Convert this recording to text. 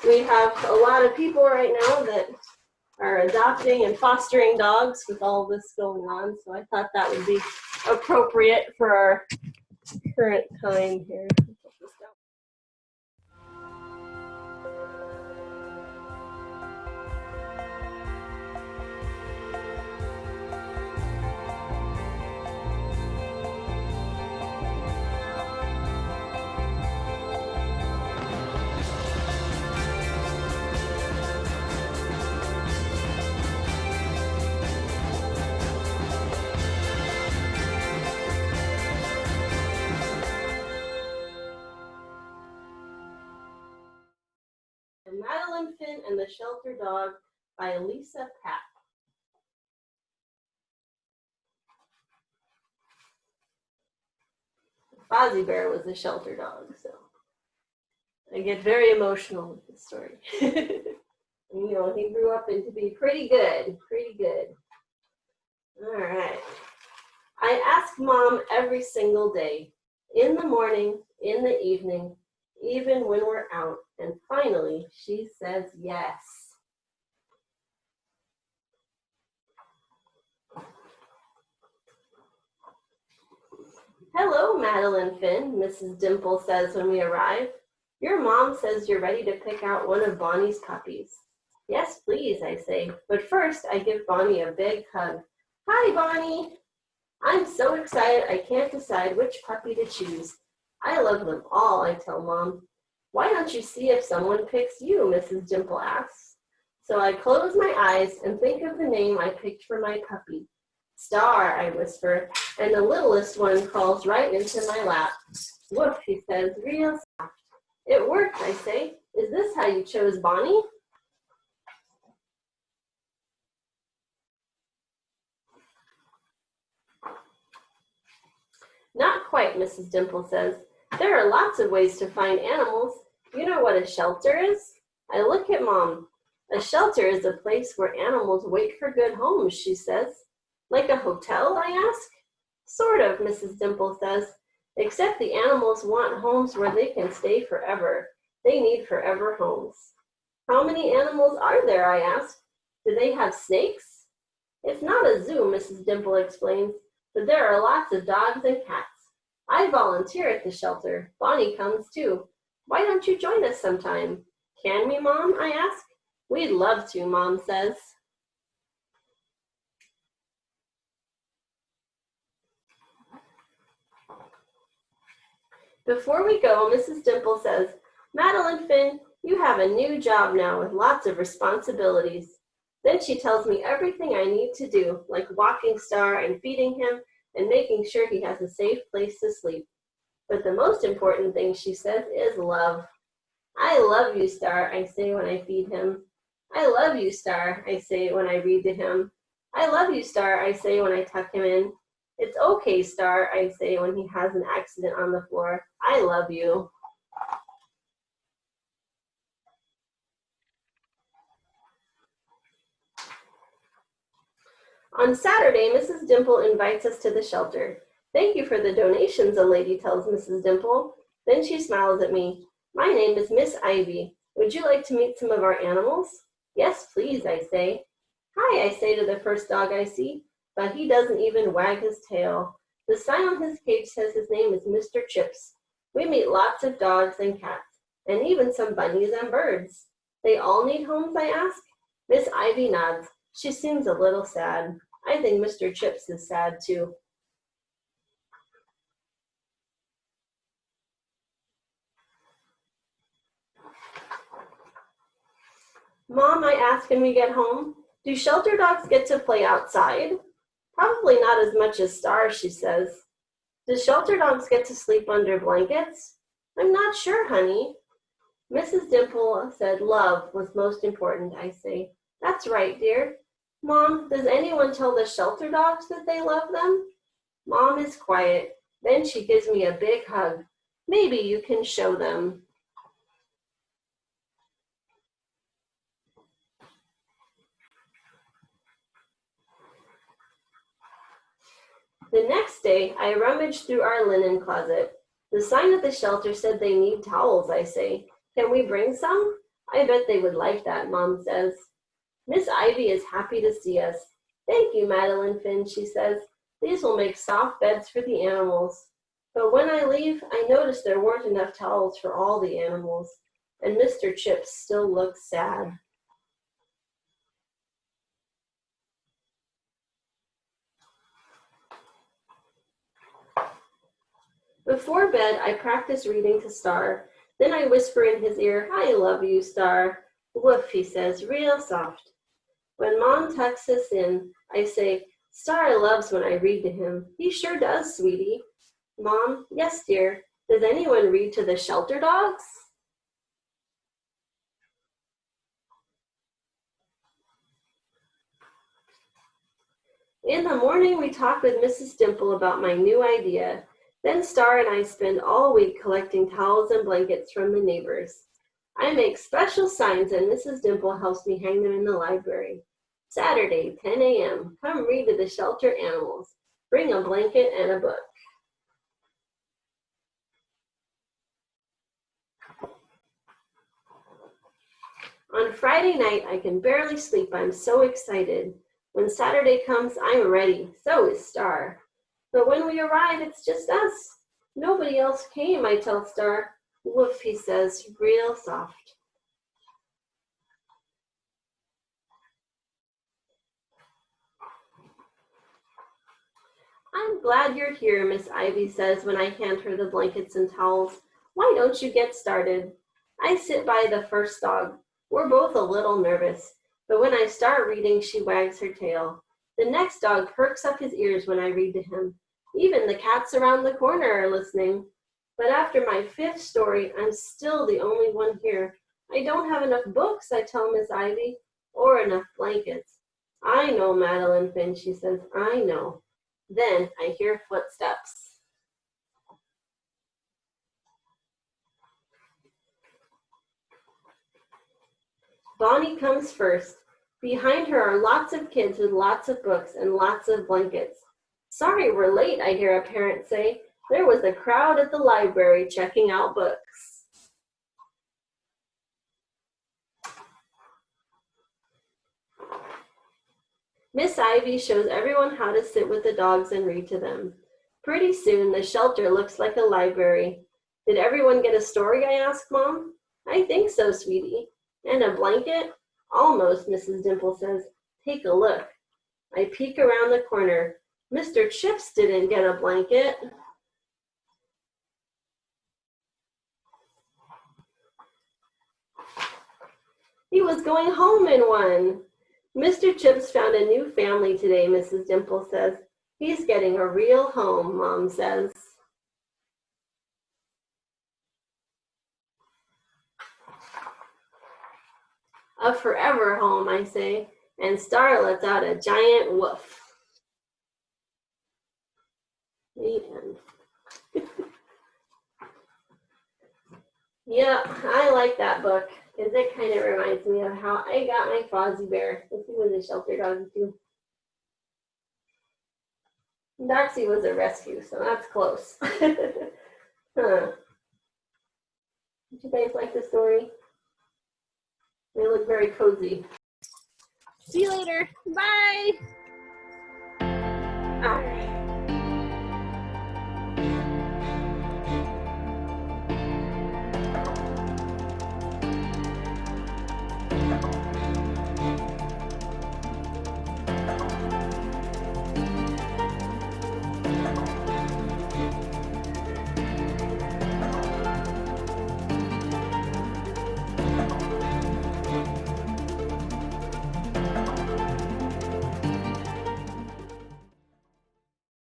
We have a lot of people right now that are adopting and fostering dogs with all this going on, so I thought that would be appropriate for our current time here. Madeline, Finn, and the Shelter Dog by Lisa Papp. Fozzy Bear was a shelter dog, so I get very emotional with this story. You know, he grew up to be pretty good, pretty good. All right. I ask Mom every single day, in the morning, in the evening, even when we're out, and finally she says yes. Hello, Madeline, Finn, Mrs. Dimple says when we arrive. Your mom says you're ready to pick out one of Bonnie's puppies. Yes, please, I say, but first I give Bonnie a big hug. Hi, Bonnie. I'm so excited I can't decide which puppy to choose. I love them all, I tell Mom. Why don't you see if someone picks you, Mrs. Dimple asks. So I close my eyes and think of the name I picked for my puppy. Star, I whisper, and the littlest one crawls right into my lap. Woof, he says, real soft. It worked, I say. Is this how you chose Bonnie? Not quite, Mrs. Dimple says. There are lots of ways to find animals. You know what a shelter is? I look at Mom. A shelter is a place where animals wait for good homes, she says. Like a hotel, I ask? Sort of, Mrs. Dimple says, except the animals want homes where they can stay forever. They need forever homes. How many animals are there, I ask? Do they have snakes? It's not a zoo, Mrs. Dimple explains, but there are lots of dogs and cats. I volunteer at the shelter. Bonnie comes too. Why don't you join us sometime? Can we, Mom? I ask. We'd love to, Mom says. Before we go, Mrs. Dimple says, Madeline, Finn, you have a new job now with lots of responsibilities. Then she tells me everything I need to do, like walking Star and feeding him and making sure he has a safe place to sleep. But the most important thing, she says, is love. I love you, Star, I say when I feed him. I love you, Star, I say when I read to him. I love you, Star, I say when I tuck him in. It's okay, Star, I say when he has an accident on the floor. I love you. On Saturday, Mrs. Dimple invites us to the shelter. Thank you for the donations, a lady tells Mrs. Dimple. Then she smiles at me. My name is Miss Ivy. Would you like to meet some of our animals? Yes, please, I say. Hi, I say to the first dog I see, but he doesn't even wag his tail. The sign on his cage says his name is Mr. Chips. We meet lots of dogs and cats, and even some bunnies and birds. They all need homes, I ask? Miss Ivy nods. She seems a little sad. I think Mr. Chips is sad too. Mom, I ask when we get home, do shelter dogs get to play outside? Probably not as much as Star, she says. Do shelter dogs get to sleep under blankets? I'm not sure, honey. Mrs. Dimple said love was most important, I say. That's right, dear. Mom, does anyone tell the shelter dogs that they love them? Mom is quiet. Then she gives me a big hug. Maybe you can show them. The next day, I rummaged through our linen closet. The sign at the shelter said they need towels, I say. Can we bring some? I bet they would like that, Mom says. Miss Ivy is happy to see us. Thank you, Madeline Finn, she says. These will make soft beds for the animals. But when I leave, I notice there weren't enough towels for all the animals, and Mr. Chips still looks sad. Before bed, I practice reading to Star. Then I whisper in his ear, I love you, Star. Woof, he says, real soft. When Mom tucks us in, I say, Star loves when I read to him. He sure does, sweetie. Mom, yes, dear. Does anyone read to the shelter dogs? In the morning, we talk with Mrs. Dimple about my new idea. Then Star and I spend all week collecting towels and blankets from the neighbors. I make special signs and Mrs. Dimple helps me hang them in the library. Saturday, 10 a.m. Come read to the shelter animals. Bring a blanket and a book. On Friday night, I can barely sleep. I'm so excited. When Saturday comes, I'm ready. So is Star. But when we arrive, it's just us. Nobody else came, I tell Star. Woof, he says, real soft. I'm glad you're here, Miss Ivy says when I hand her the blankets and towels. Why don't you get started? I sit by the first dog. We're both a little nervous, but when I start reading, she wags her tail. The next dog perks up his ears when I read to him. Even the cats around the corner are listening. But after my fifth story, I'm still the only one here. I don't have enough books, I tell Miss Ivy, or enough blankets. I know, Madeline Finn, she says, I know. Then I hear footsteps. Bonnie comes first. Behind her are lots of kids with lots of books and lots of blankets. Sorry we're late, I hear a parent say. There was a crowd at the library checking out books. Miss Ivy shows everyone how to sit with the dogs and read to them. Pretty soon, the shelter looks like a library. Did everyone get a story, I ask Mom. I think so, sweetie. And a blanket? Almost, Mrs. Dimple says. Take a look. I peek around the corner. Mr. Chips didn't get a blanket. He was going home in one. Mr. Chips found a new family today, Mrs. Dimple says. He's getting a real home, Mom says. A forever home, I say, and Star lets out a giant woof. The end. Yeah, I like that book, because it kind of reminds me of how I got my Fozzie Bear. He was a shelter dog, too. Doxie was a rescue, so that's close. Huh. Did you guys like the story? They look very cozy. See you later. Bye. All right.